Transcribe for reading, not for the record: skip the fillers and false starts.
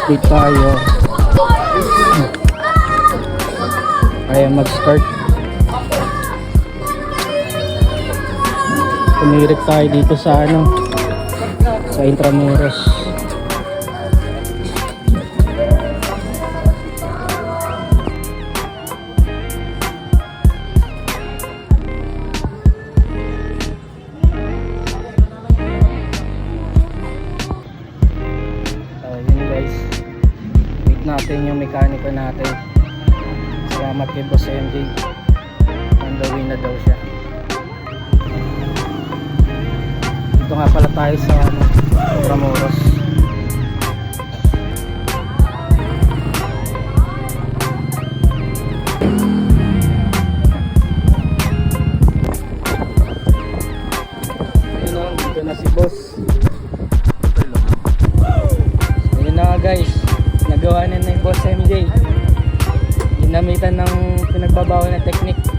update tayo. Kaya mag-start. Tumirik tayo dito sa sa Intramuros. Natin yung mekaniko natin. Salamat kay Boss MJ. On the way na daw siya. Dito nga pala tayo sa Intramuros. Dito na si Boss. Ayun na nga guys, nagawa na yung Boss MJ. Ginamitan ng pinagbabawal na technique.